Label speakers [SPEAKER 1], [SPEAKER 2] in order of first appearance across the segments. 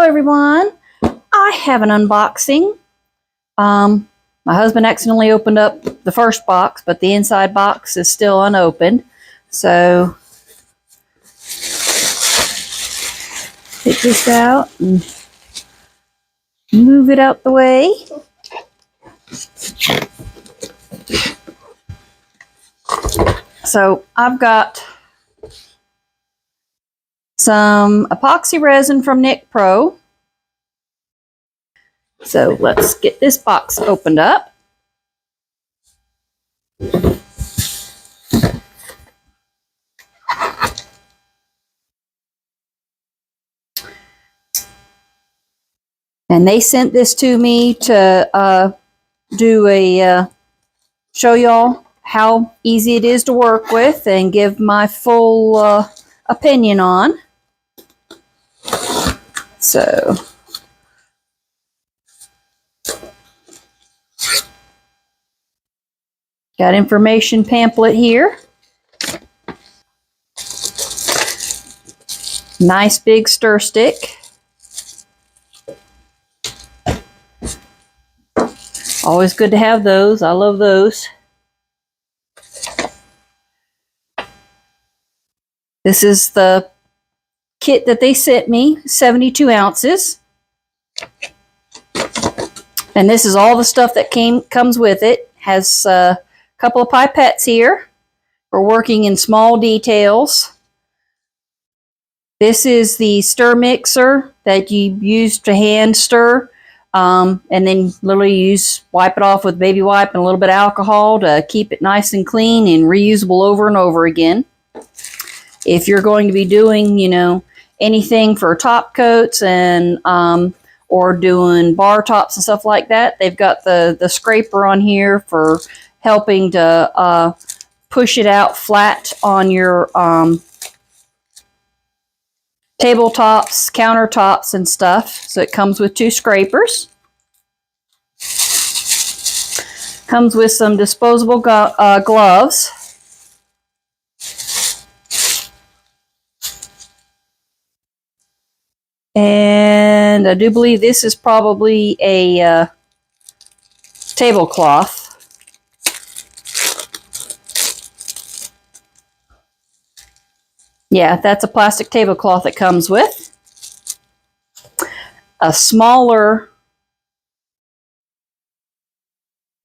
[SPEAKER 1] everyone. I have an unboxing. My husband accidentally opened up the first box, but the inside box is still unopened. So take this out and move it out the way. So I've got some epoxy resin from Nicpro. So let's get this box opened up. And they sent this to me to show y'all how easy it is to work with and give my full opinion on. So got information pamphlet here. Nice big stir stick. Always good to have those. I love those. This is the kit that they sent me, 72 ounces. And this is all the stuff that comes with it. Has a couple of pipettes here for working in small details. This is the stir mixer that you use to hand stir. And then literally wipe it off with baby wipe and a little bit of alcohol to keep it nice and clean and reusable over and over again. If you're going to be doing, anything for top coats and or doing bar tops and stuff like that, they've got the scraper on here for helping to push it out flat on your tabletops, countertops, and stuff. So it comes with 2 scrapers. Comes with some disposable gloves. And I do believe this is probably a tablecloth. Yeah, that's a plastic tablecloth it comes with. A smaller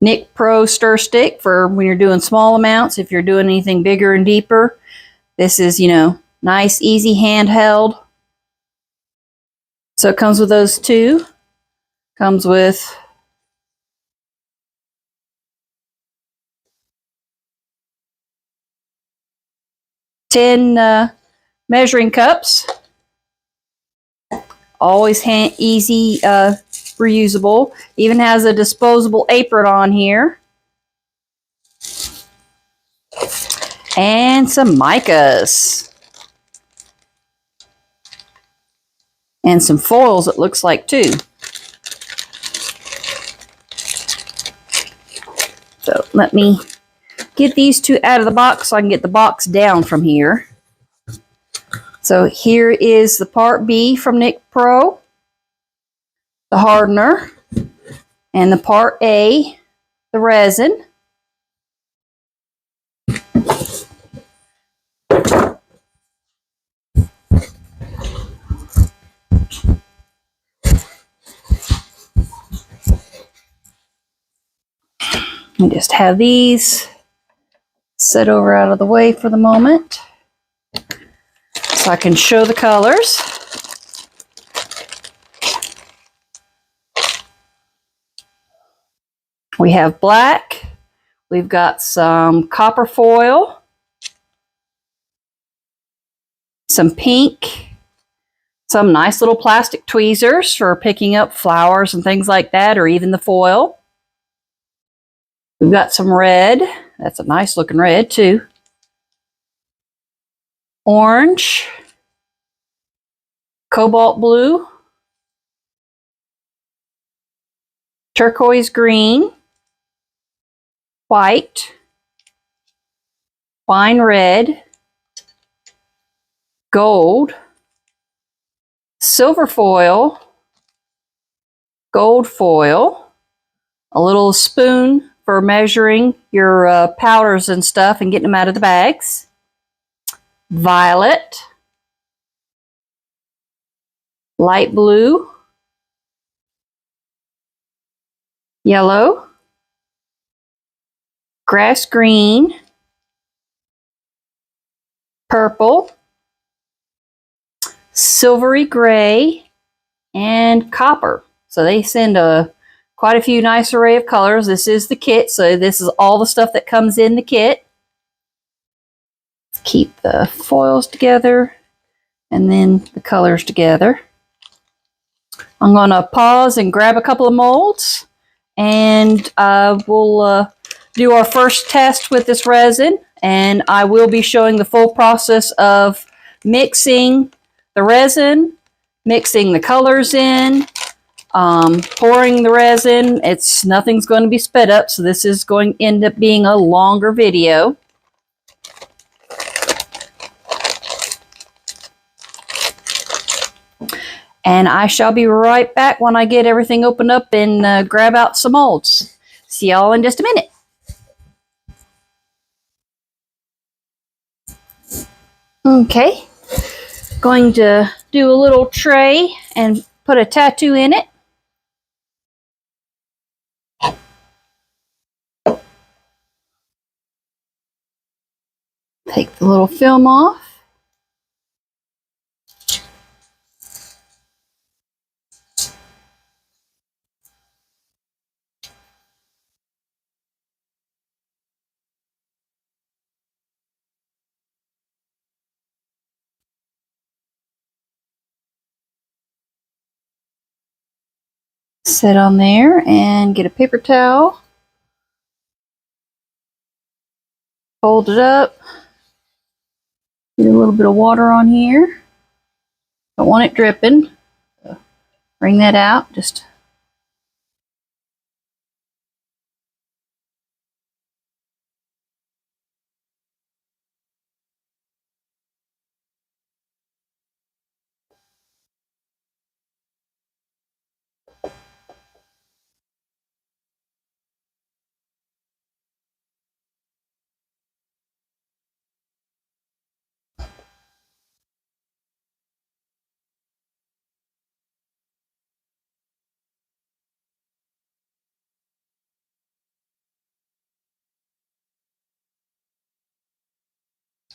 [SPEAKER 1] Nicpro stir stick for when you're doing small amounts. If you're doing anything bigger and deeper, this is, nice, easy handheld. So it comes with those 2. Comes with ten measuring cups. Always easy, reusable. Even has a disposable apron on here. And some micas. And some foils, it looks like, too. So let me get these 2 out of the box so I can get the box down from here. So here is the part B from Nicpro, the hardener, and the part A, the resin. And just have these set over out of the way for the moment so I can show the colors. We have black, we've got some copper foil, some pink, some nice little plastic tweezers for picking up flowers and things like that, or even the foil. We've got some red. That's a nice looking red too. Orange, cobalt blue, turquoise green, white, wine red, gold, silver foil, gold foil, a little spoon for measuring your powders and stuff and getting them out of the bags, violet, light blue, yellow, grass green, purple, silvery gray, and copper. So they send quite a few nice array of colors. This is the kit, so this is all the stuff that comes in the kit. Let's keep the foils together and then the colors together. I'm going to pause and grab a couple of molds, and we'll do our first test with this resin, and I will be showing the full process of mixing the resin, mixing the colors in, pouring the resin. Nothing's going to be sped up, so this is going to end up being a longer video. And I shall be right back when I get everything opened up and grab out some molds. See y'all in just a minute. Okay, going to do a little tray and put a tattoo in it. Take the little film off. Sit on there and get a paper towel. Fold it up. Get a little bit of water on here. Don't want it dripping. So bring that out. Just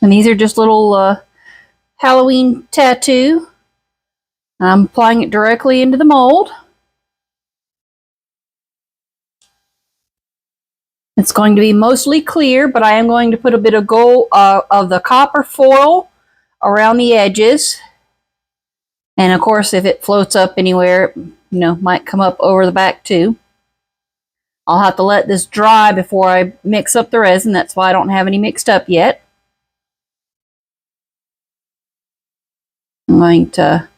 [SPEAKER 1] and these are just little Halloween tattoo. I'm applying it directly into the mold. It's going to be mostly clear, but I am going to put a bit of gold of the copper foil around the edges. And of course, if it floats up anywhere, might come up over the back too. I'll have to let this dry before I mix up the resin. That's why I don't have any mixed up yet. I'm going to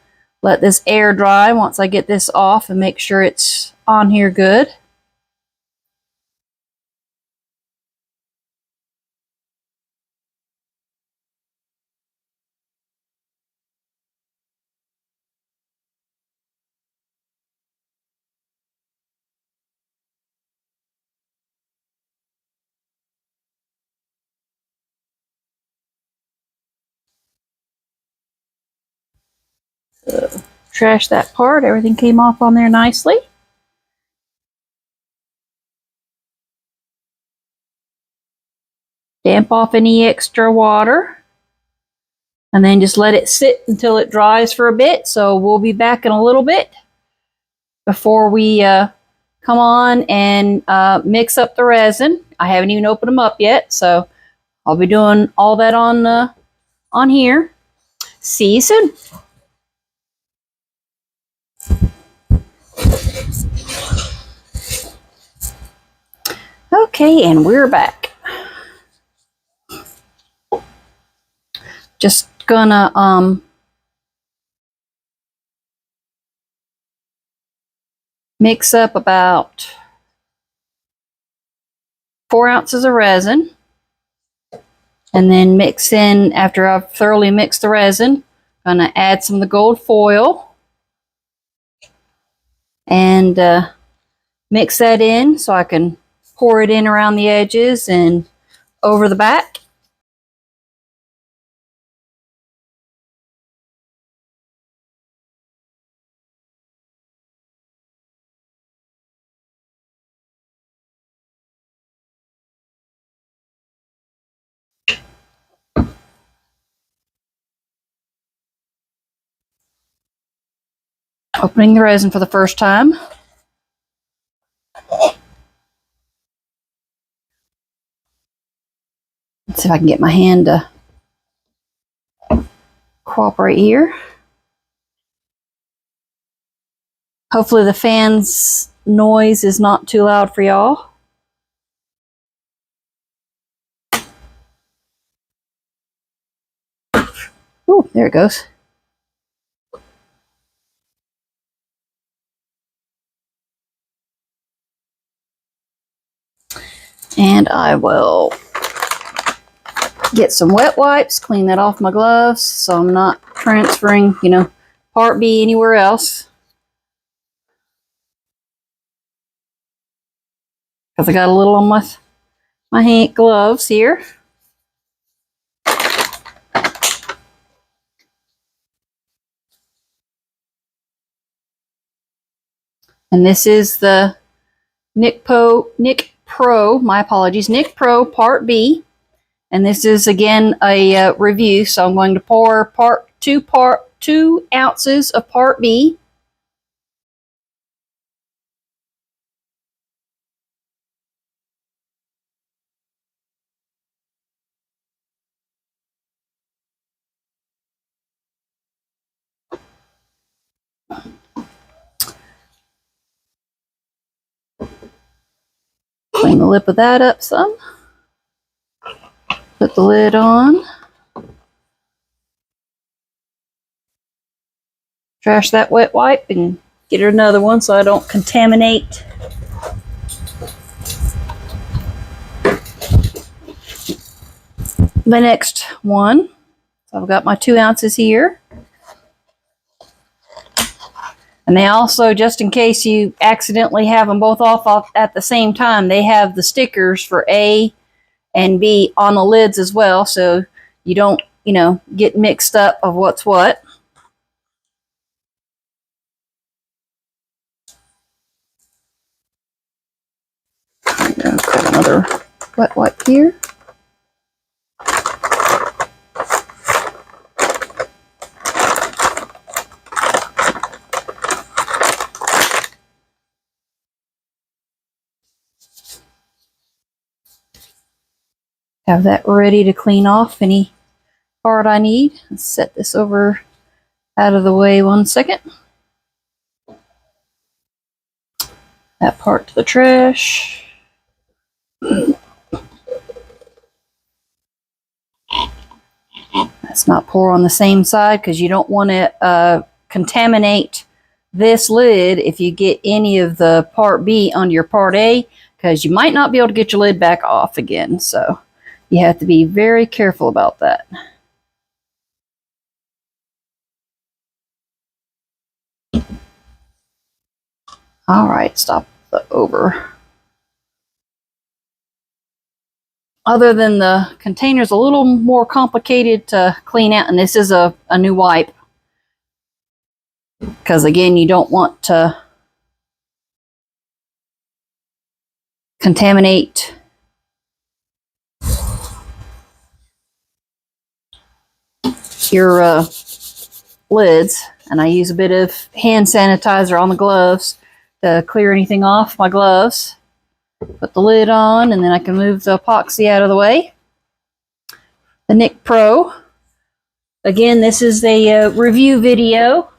[SPEAKER 1] let this air dry once I get this off and make sure it's on here good. Trash that part. Everything came off on there nicely. Damp off any extra water. And then just let it sit until it dries for a bit. So we'll be back in a little bit before we come on and mix up the resin. I haven't even opened them up yet, so I'll be doing all that on here. See you soon. Okay, and we're back. Just gonna mix up about 4 ounces of resin, and then mix in, after I've thoroughly mixed the resin, I'm gonna add some of the gold foil and mix that in so I can pour it in around the edges and over the back. Opening the resin for the first time. Let's see if I can get my hand to cooperate here. Hopefully the fan's noise is not too loud for y'all. Oh, there it goes. And I will get some wet wipes, clean that off my gloves so I'm not transferring, you know, part B anywhere else. Because I got a little on my hand gloves here. And this is the Nicpro, my apologies, Nicpro Part B. And this is again a review, so I'm going to pour 2 ounces of Part B. Clean the lip of that up some. Put the lid on. Trash that wet wipe and get her another one so I don't contaminate the next one. So I've got my 2 ounces here. And they also, just in case you accidentally have them both off at the same time, they have the stickers for A and B on the lids as well, so you don't, you know, get mixed up of what's what. I'm going to put another wet wipe here. Have that ready to clean off any part I need. Let's set this over out of the way 1 second. That part to the trash. Let's not pour on the same side because you don't want to contaminate this lid if you get any of the Part B onto your Part A, because you might not be able to get your lid back off again. So you have to be very careful about that. All right, stop the over. Other than the container's a little more complicated to clean out, and this is a new wipe. Because again, you don't want to contaminate your lids. And I use a bit of hand sanitizer on the gloves to clear anything off my gloves. Put the lid on, and then I can move the epoxy out of the way. The Nicpro. Again, this is a review video.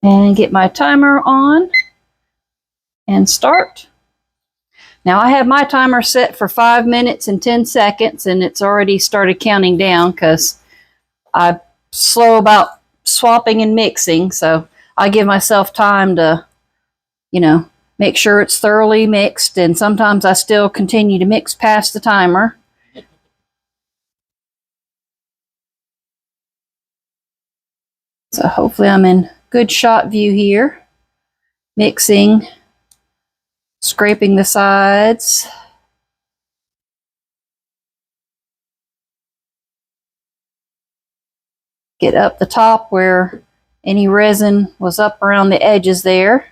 [SPEAKER 1] And get my timer on and start. Now I have my timer set for 5 minutes and 10 seconds, and it's already started counting down because I'm slow about swapping and mixing, so I give myself time to, you know, make sure it's thoroughly mixed, and sometimes I still continue to mix past the timer. So hopefully I'm in good shot view here. Mixing, scraping the sides. Get up the top where any resin was up around the edges there.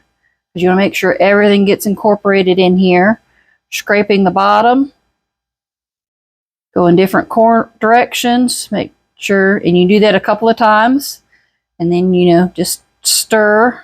[SPEAKER 1] Because you want to make sure everything gets incorporated in here. Scraping the bottom. Go in different directions. Make sure, and you do that a couple of times. And then, you know, just stir.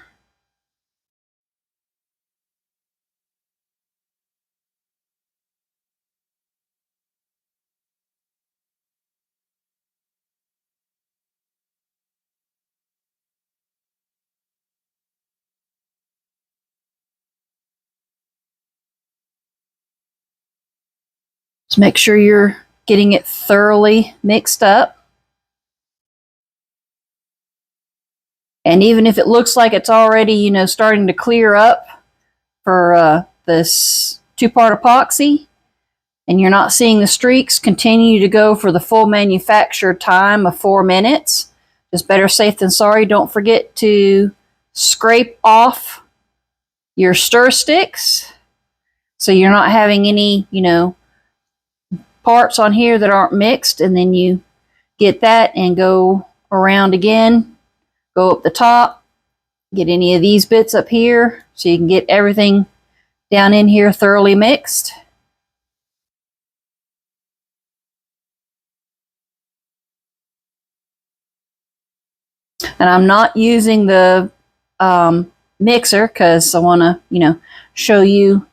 [SPEAKER 1] Just make sure you're getting it thoroughly mixed up. And even if it looks like it's already, you know, starting to clear up for this two-part epoxy, and you're not seeing the streaks, continue to go for the full manufactured time of 4 minutes. Just better safe than sorry. Don't forget to scrape off your stir sticks so you're not having any, you know, parts on here that aren't mixed, and then you get that and go around again, go up the top, get any of these bits up here so you can get everything down in here thoroughly mixed. And I'm not using the mixer because I want to, you know, show you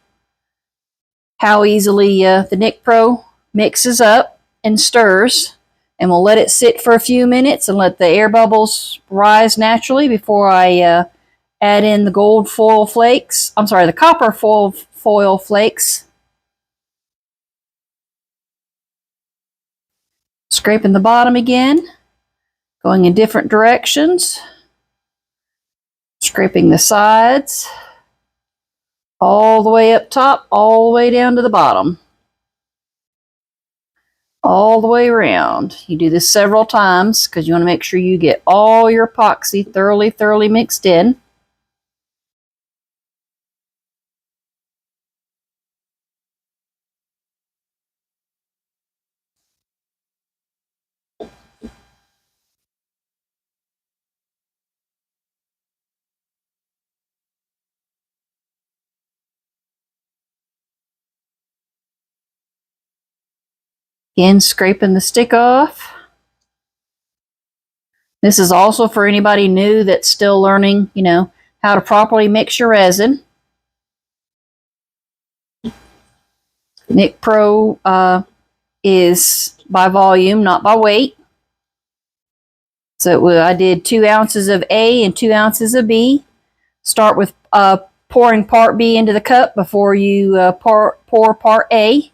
[SPEAKER 1] how easily the Nicpro mixes up and stirs. And we'll let it sit for a few minutes and let the air bubbles rise naturally before I add in the gold foil flakes. I'm sorry, the copper foil flakes. Scraping the bottom again, going in different directions. Scraping the sides, all the way up top, all the way down to the bottom. All the way around. You do this several times because you want to make sure you get all your epoxy thoroughly mixed in. Again, scraping the stick off. This is also for anybody new that's still learning, you know, how to properly mix your resin. Nicpro is by volume, not by weight. So I did 2 ounces of A and 2 ounces of B. Start with pouring part B into the cup before you pour part A.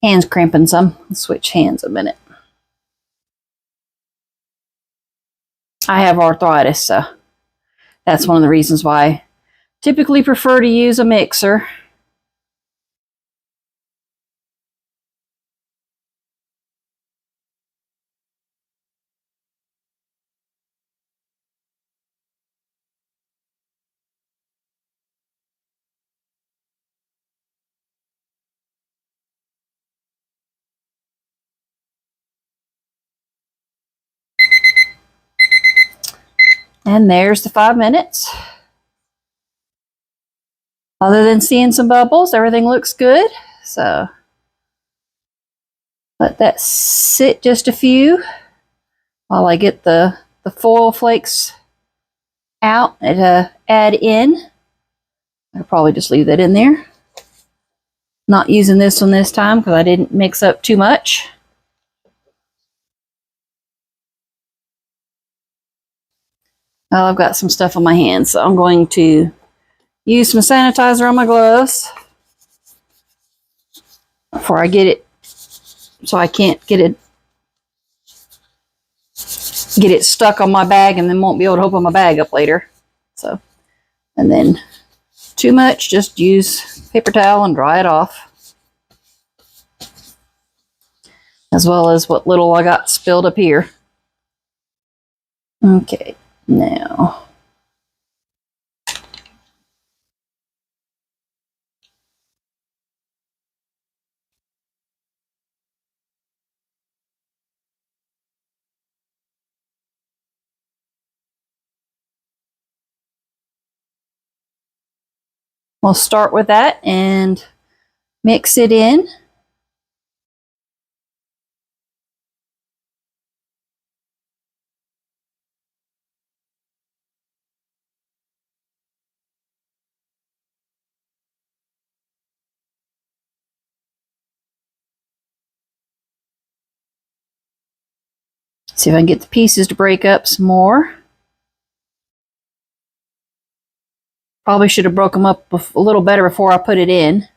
[SPEAKER 1] Hands cramping some. Let's switch hands a minute. I have arthritis, so that's one of the reasons why I typically prefer to use a mixer. And there's the 5 minutes. Other than seeing some bubbles, everything looks good. So let that sit just a few while I get the the foil flakes out and add in. I'll probably just leave that in there. Not using this one this time because I didn't mix up too much. Well, I've got some stuff on my hands, so I'm going to use some sanitizer on my gloves before I get it, so I can't get it stuck on my bag and then won't be able to open my bag up later. So, and then too much, just use paper towel and dry it off. As well as what little I got spilled up here. Okay, now. We'll start with that and mix it in. See if I can get the pieces to break up some more. Probably should have broke them up a little better before I put it in.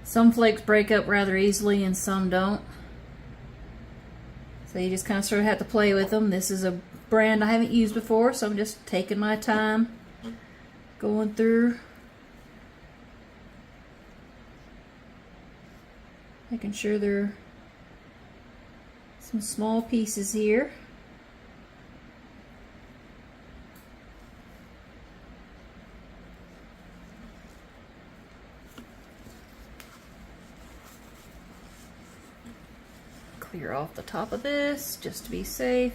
[SPEAKER 1] Some flakes break up rather easily and some don't. So you just kind of sort of have to play with them. This is a brand I haven't used before, so I'm just taking my time going through, making sure there are some small pieces here. Clear off the top of this just to be safe.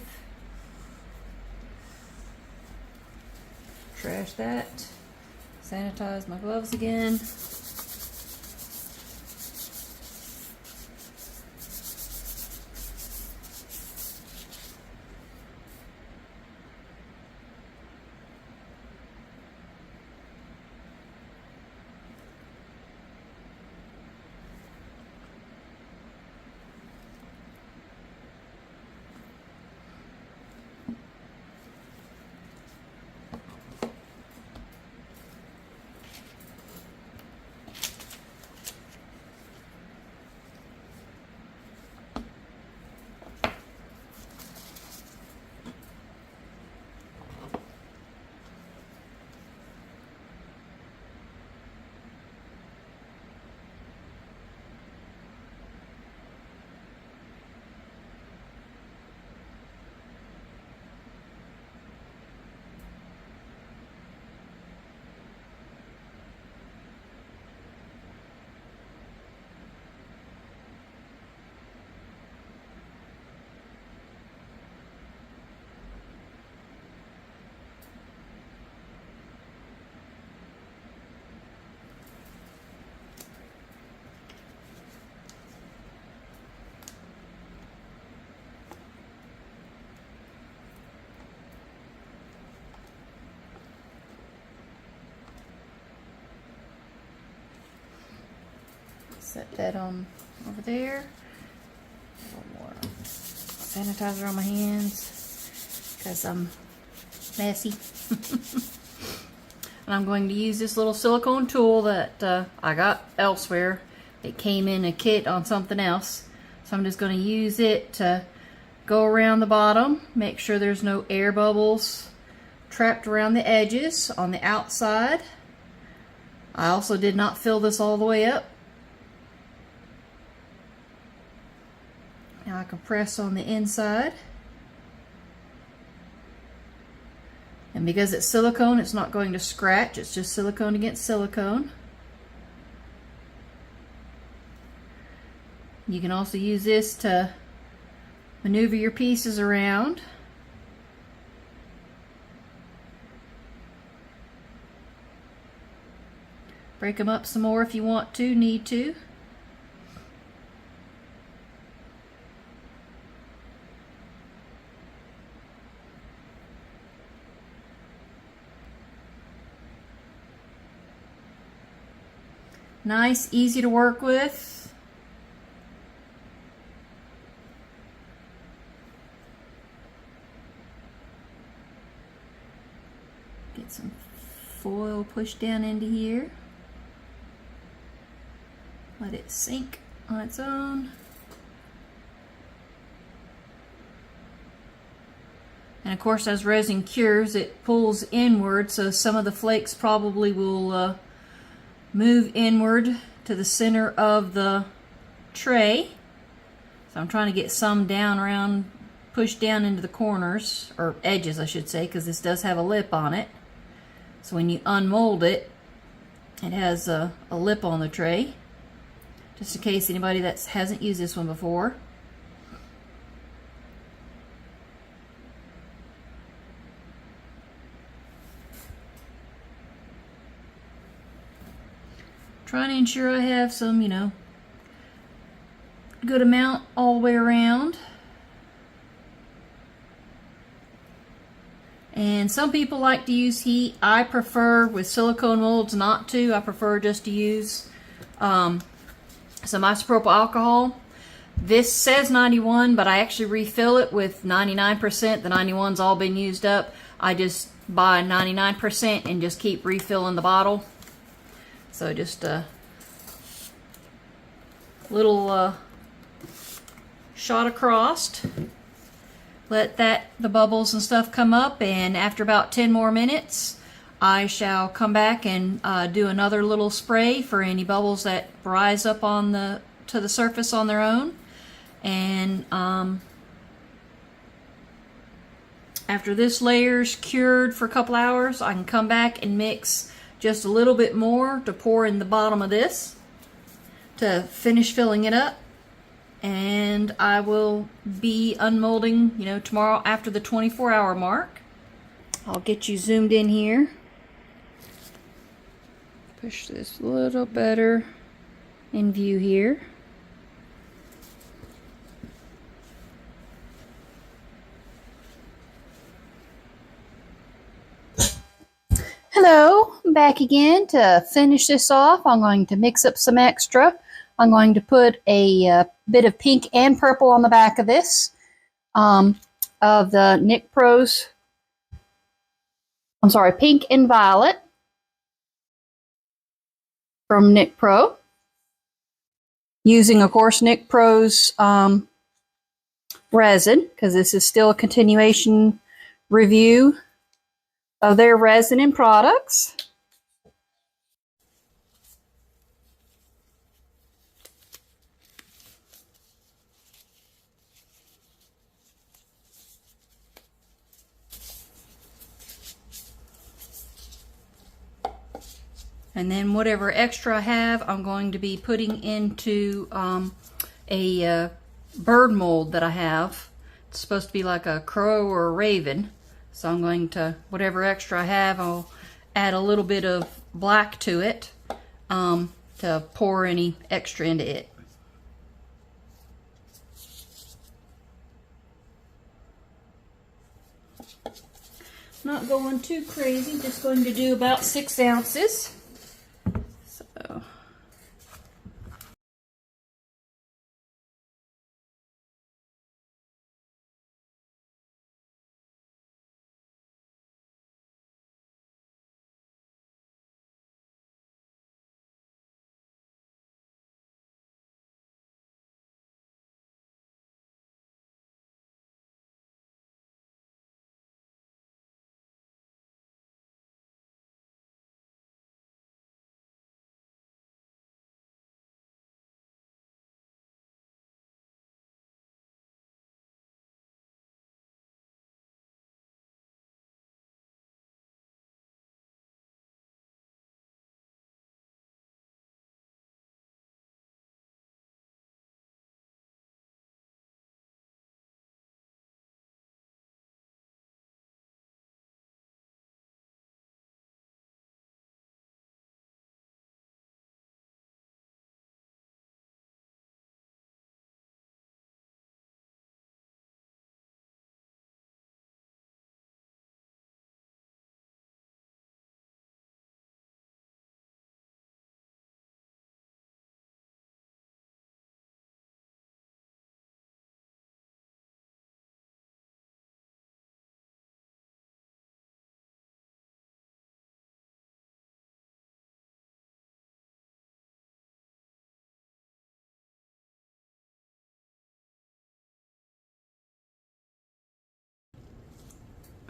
[SPEAKER 1] Trash that. Sanitize my gloves again. Set that on over there. A little more sanitizer on my hands because I'm messy. And I'm going to use this little silicone tool that I got elsewhere. It came in a kit on something else. So I'm just going to use it to go around the bottom, make sure there's no air bubbles trapped around the edges on the outside. I also did not fill this all the way up. Now I can press on the inside. And because it's silicone, it's not going to scratch. It's just silicone against silicone. You can also use this to maneuver your pieces around. Break them up some more if you want to, need to. Nice, easy to work with. Get some foil pushed down into here. Let it sink on its own. And of course, as resin cures, it pulls inward, so some of the flakes probably will move inward to the center of the tray. So I'm trying to get some down around, pushed down into the corners, or edges I should say, because this does have a lip on it. So when you unmold it, it has a lip on the tray, just in case anybody that hasn't used this one before. Trying to ensure I have some, good amount all the way around. And some people like to use heat. I prefer, with silicone molds, not to. I prefer just to use some isopropyl alcohol. This says 91, but I actually refill it with 99%. The 91's all been used up. I just buy 99% and just keep refilling the bottle. So just a little shot across. Let the bubbles and stuff come up, and after about 10 more minutes, I shall come back and do another little spray for any bubbles that rise up on to the surface on their own. And after this layer's cured for a couple hours, I can come back and mix just a little bit more to pour in the bottom of this to finish filling it up. And I will be unmolding, tomorrow after the 24-hour mark. I'll get you zoomed in here. Push this a little better in view here. Hello, I'm back again to finish this off. I'm going to mix up some extra. I'm going to put a bit of pink and purple on the back of this, of the Nicpro's, pink and violet from Nicpro. Using, of course, Nicpro's resin, because this is still a continuation review of their resin and products. And then whatever extra I have, I'm going to be putting into a bird mold that I have. It's supposed to be like a crow or a raven. So I'm going to, whatever extra I have, I'll add a little bit of black to it to pour any extra into it. Not going too crazy, just going to do about 6 ounces. So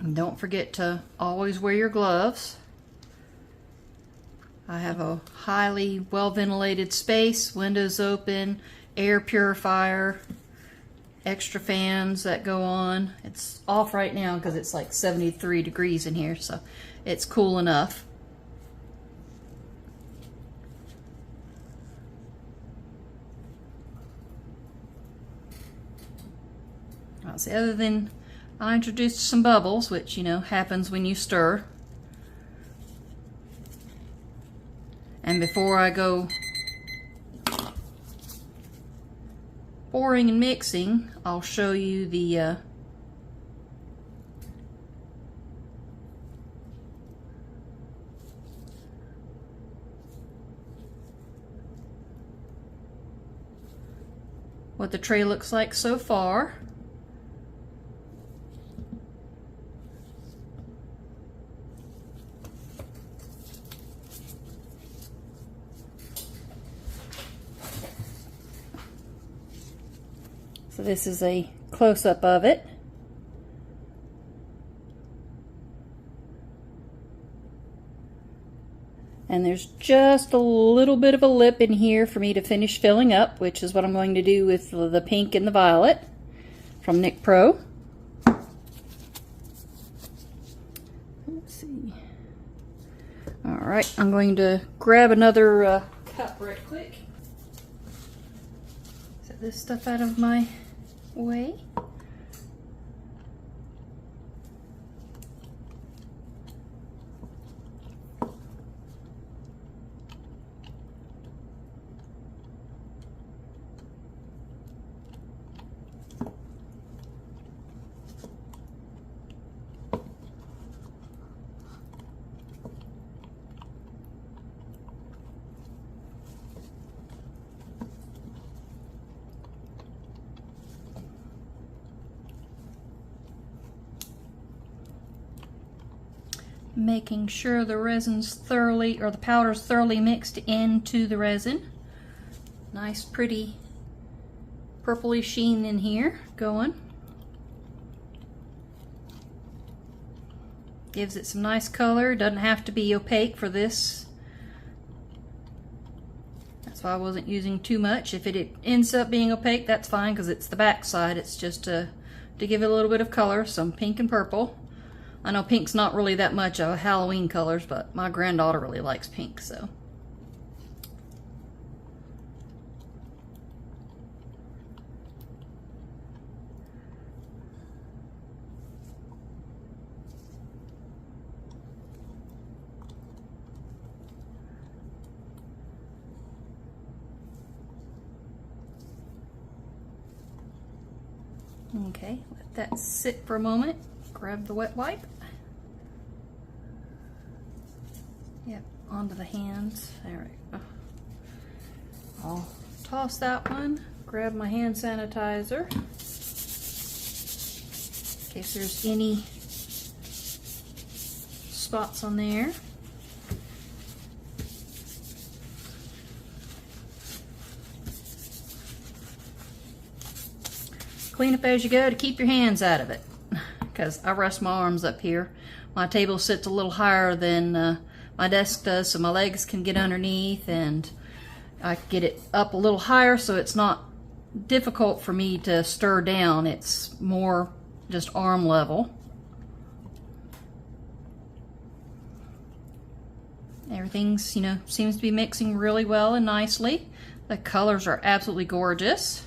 [SPEAKER 1] And don't forget to always wear your gloves. I have a highly well ventilated space, windows open, air purifier, extra fans that go on. It's off right now because it's like 73 degrees in here, so it's cool enough. So other than I introduced some bubbles, which, you know, happens when you stir. And before I go pouring and mixing, I'll show you the what the tray looks like so far. So this is a close-up of it. And there's just a little bit of a lip in here for me to finish filling up, which is what I'm going to do with the pink and the violet from Nicpro. Let's see. All right, I'm going to grab another cup right quick. Set this stuff out of my way. Making sure the resin's thoroughly, or the powder's thoroughly mixed into the resin. Nice pretty purpley sheen in here going. Gives it some nice color. Doesn't have to be opaque for this. That's why I wasn't using too much. If it ends up being opaque, that's fine because it's the back side. It's just to give it a little bit of color, some pink and purple. I know pink's not really that much of Halloween colors, but my granddaughter really likes pink, so. Okay, let that sit for a moment. Grab the wet wipe. Yep, onto the hands. There we go. I'll toss that one. Grab my hand sanitizer. In case there's any spots on there. Clean up as you go to keep your hands out of it. Because I rest my arms up here. My table sits a little higher than my desk does, so my legs can get underneath, and I get it up a little higher so it's not difficult for me to stir down. It's more just arm level. Everything's, you know, seems to be mixing really well and nicely. The colors are absolutely gorgeous.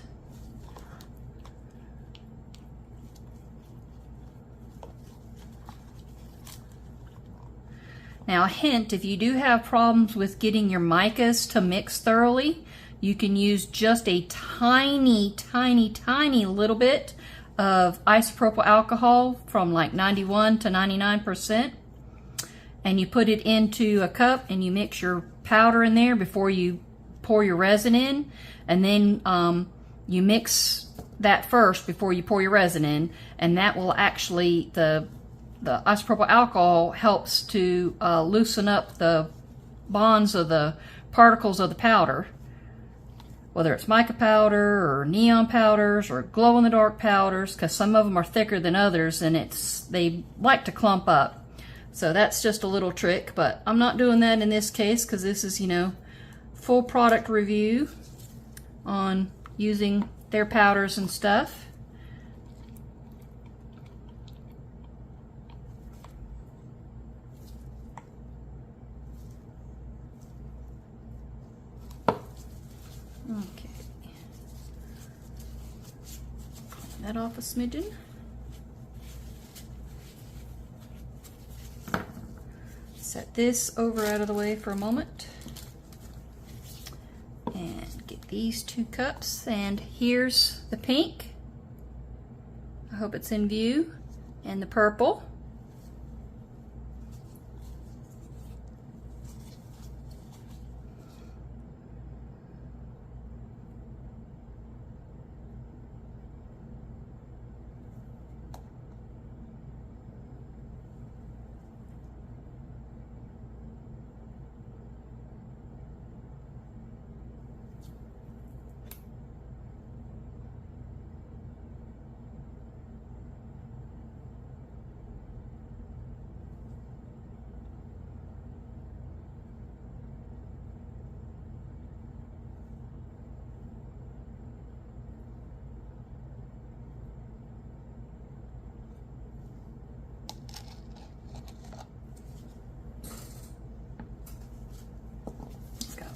[SPEAKER 1] Now a hint, if you do have problems with getting your micas to mix thoroughly, you can use just a tiny little bit of isopropyl alcohol from like 91 to 99%, and you put it into a cup and you mix your powder in there before you pour your resin in, and then you mix that first before you pour your resin in, and that will actually, the isopropyl alcohol helps to loosen up the bonds of the particles of the powder. whether it's mica powder or neon powders or glow-in-the-dark powders, because some of them are thicker than others and they like to clump up. So that's just a little trick, but I'm not doing that in this case because this is, you know, full product review on using their powders and stuff. Okay, clean that off a smidgen. Set this over out of the way for a moment and get these 2 cups, and here's the pink. I hope it's in view, and the purple.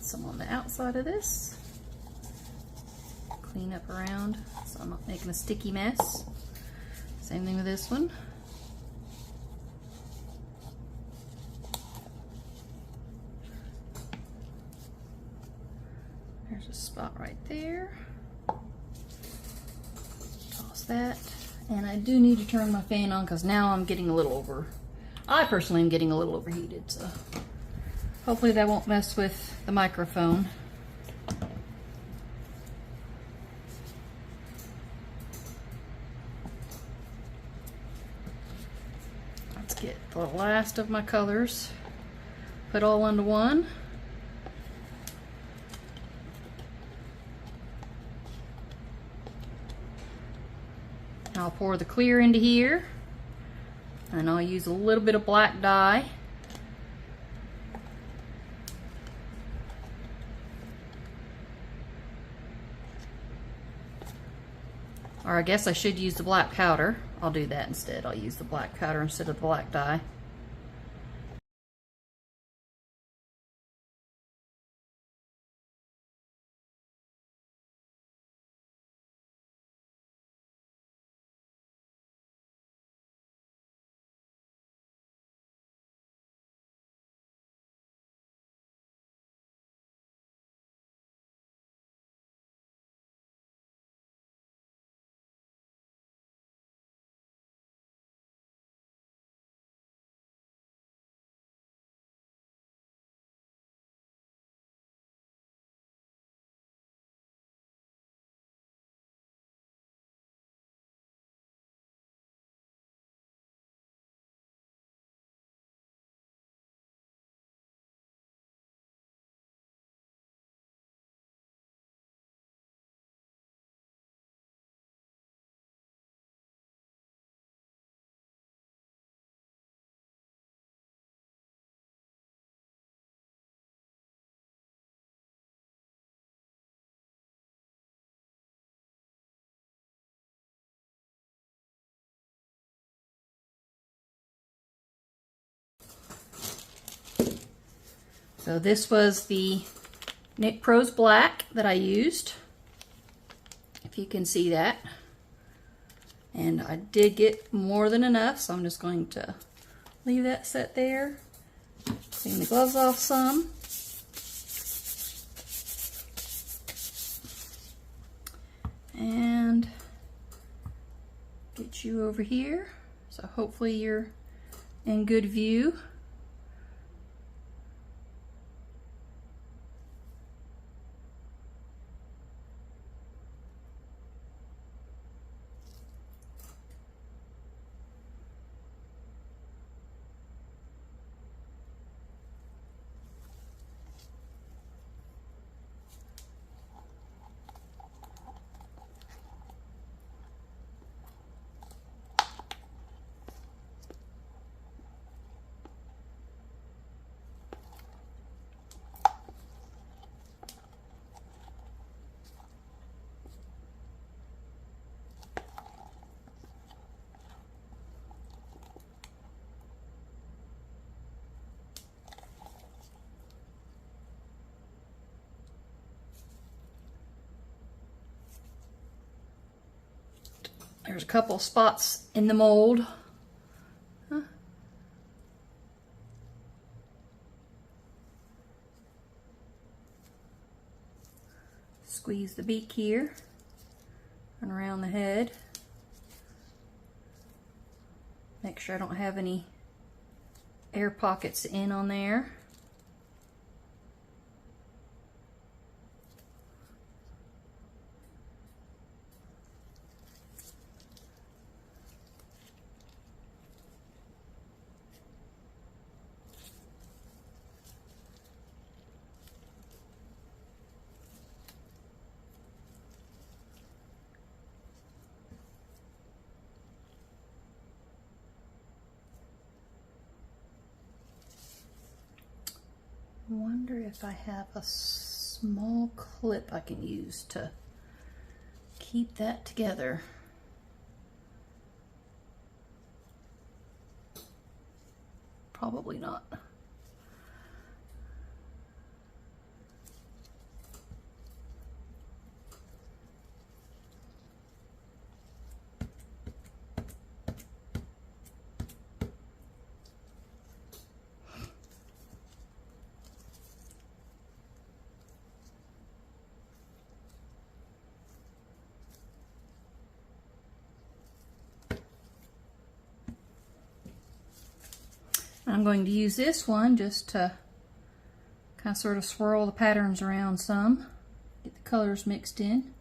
[SPEAKER 1] Some on the outside of this. Clean up around so I'm not making a sticky mess. Same thing with this one. There's a spot right there. Toss that. And I do need to turn my fan on because now I'm getting a little I personally am getting a little overheated, so hopefully that won't mess with the microphone. Let's get the last of my colors put all into one. I'll pour the clear into here, and I'll use a little bit of black dye. Or I guess I should use the black powder. I'll do that instead. I'll use the black powder instead of the black dye. So this was the Nicpro's black that I used, if you can see that. And I did get more than enough, so I'm just going to leave that set there. Clean the gloves off some. And get you over here. So hopefully you're in good view. There's a couple spots in the mold. Huh. Squeeze the beak here and around the head. Make sure I don't have any air pockets in on there. I wonder if I have a small clip I can use to keep that together. Probably not. I'm going to use this one just to kind of sort of swirl the patterns around some, get the colors mixed in.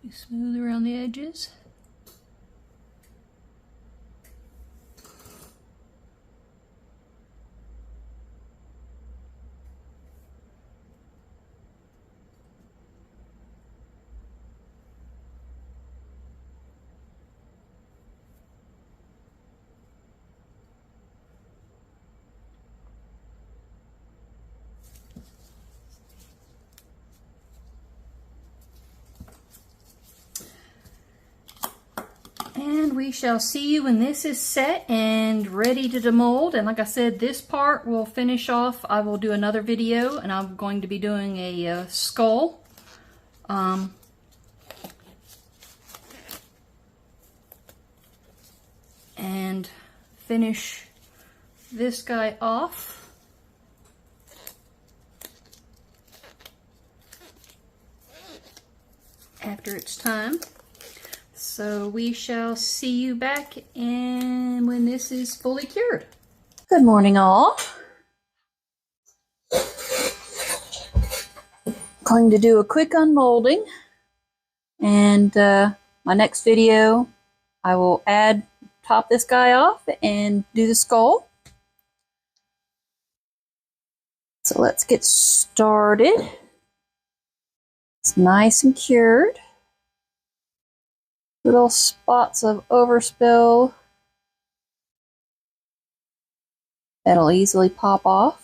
[SPEAKER 1] Be smooth around the edges. And we shall see you when this is set and ready to demold. And like I said, this part will finish off. I will do another video, and I'm going to be doing a skull. And finish this guy off. After it's time. So we shall see you back when this is fully cured. Good morning, all. Going to do a quick unmolding, and my next video I will top this guy off and do the skull. So let's get started. It's nice and cured. Little spots of overspill that'll easily pop off.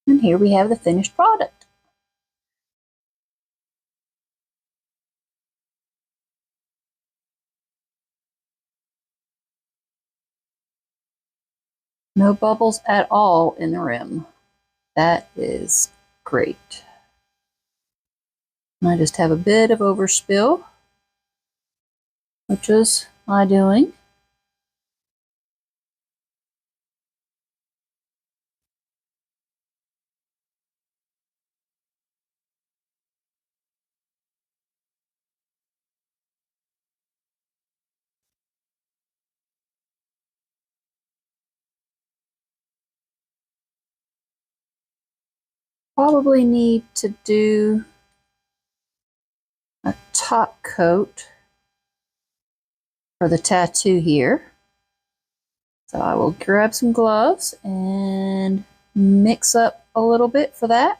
[SPEAKER 1] And here we have the finished product. No bubbles at all in the rim. That is great. And I just have a bit of overspill, which is my doing. probably need to do a top coat for the tattoo here. So I will grab some gloves and mix up a little bit for that.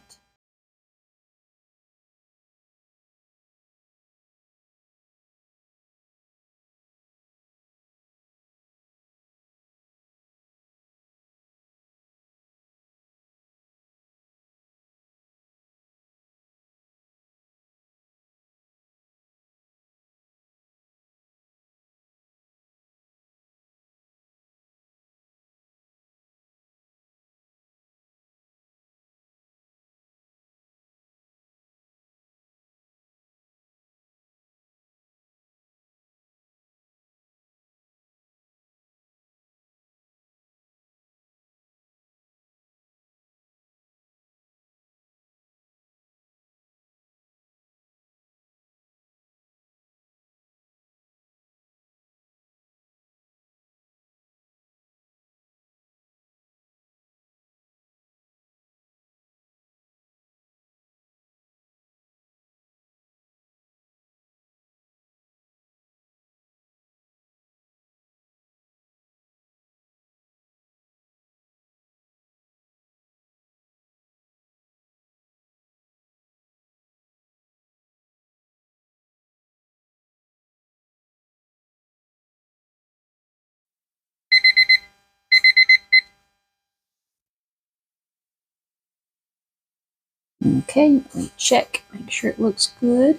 [SPEAKER 1] Okay, let me check, make sure it looks good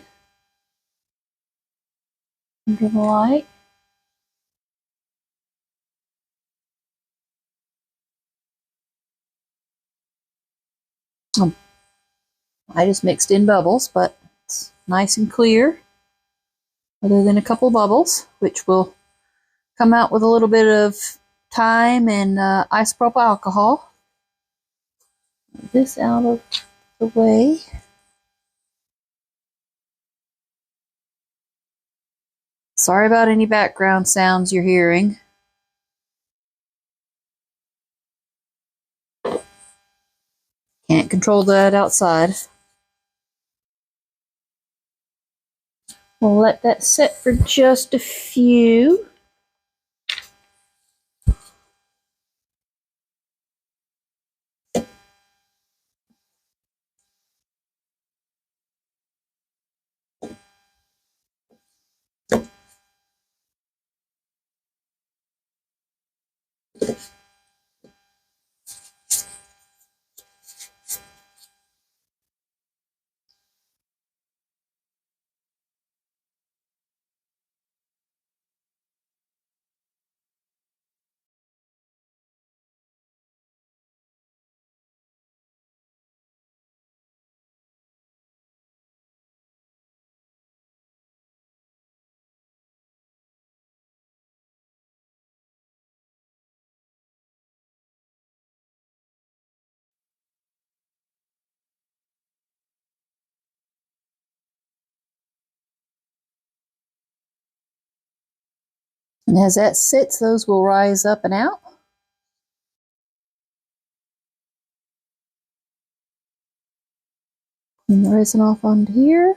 [SPEAKER 1] under the light. I just mixed in bubbles, but it's nice and clear, other than a couple bubbles, which will come out with a little bit of time and isopropyl alcohol. Move this out of the way. Sorry about any background sounds you're hearing. Can't control that outside. We'll let that set for just a few. And as that sits, those will rise up and out. Clean the resin off onto here.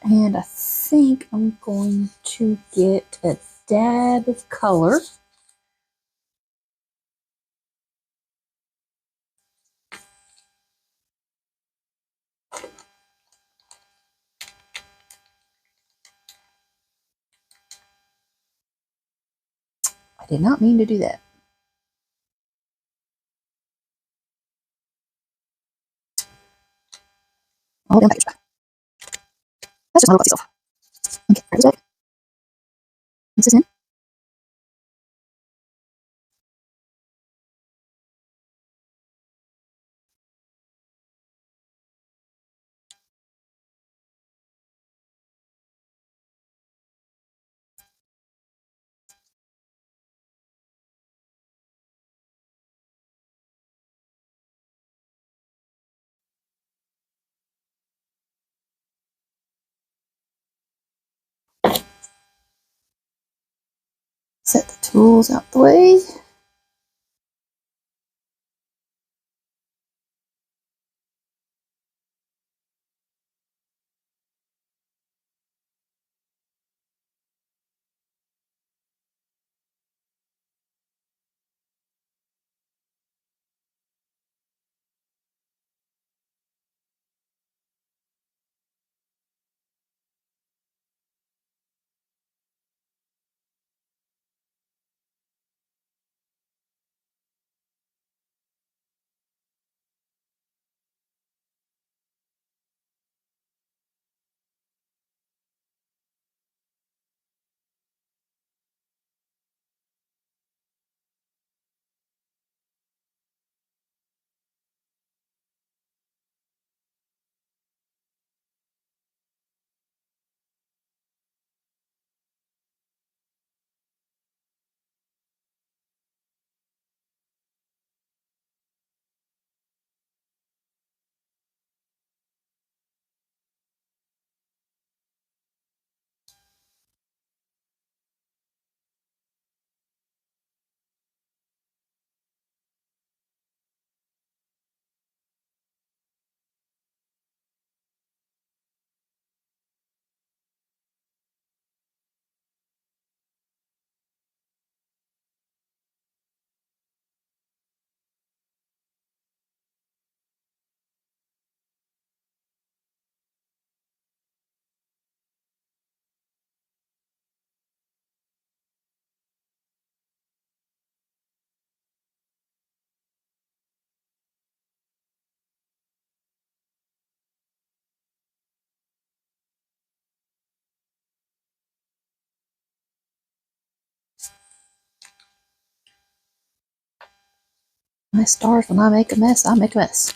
[SPEAKER 1] And I think I'm going to get a dab of color. I did not mean to do that. Oh, damn package back. That's just my little stuff. Okay, grab this back. Mix this in. Set the tools out the way. My stars, when I make a mess, I make a mess.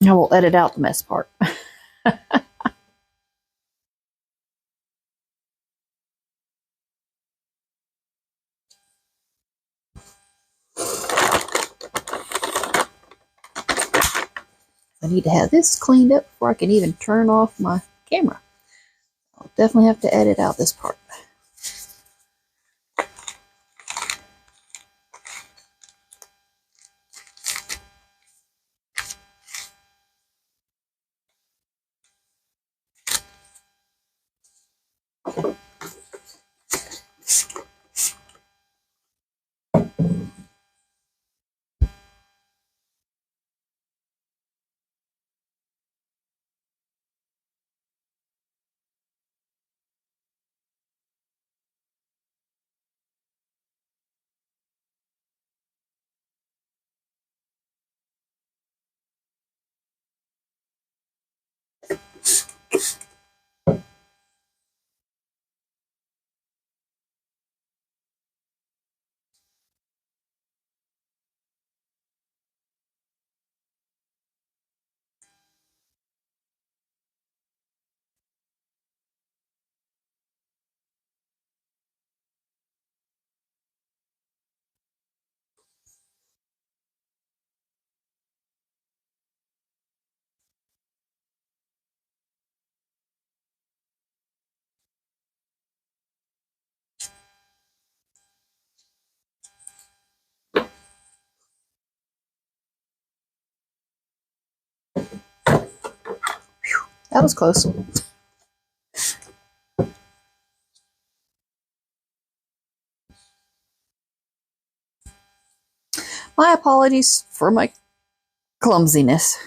[SPEAKER 1] I will edit out the mess part. I need to have this cleaned up before I can even turn off my camera. I'll definitely have to edit out this part. That was close. My apologies for my clumsiness.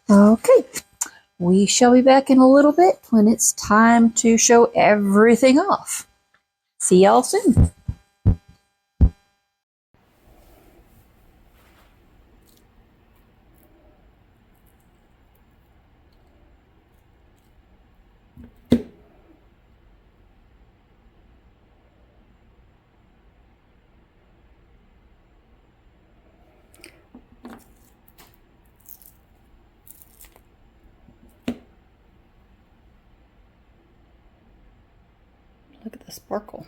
[SPEAKER 1] Okay, we shall be back in a little bit when it's time to show everything off. See y'all soon. Look at the sparkle.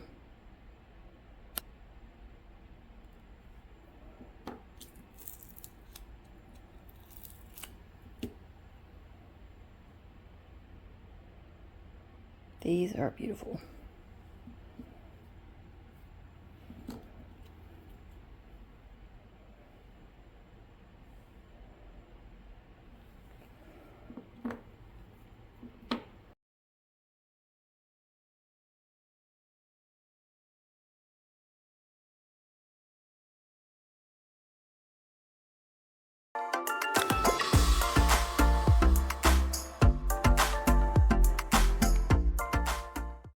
[SPEAKER 1] These are beautiful.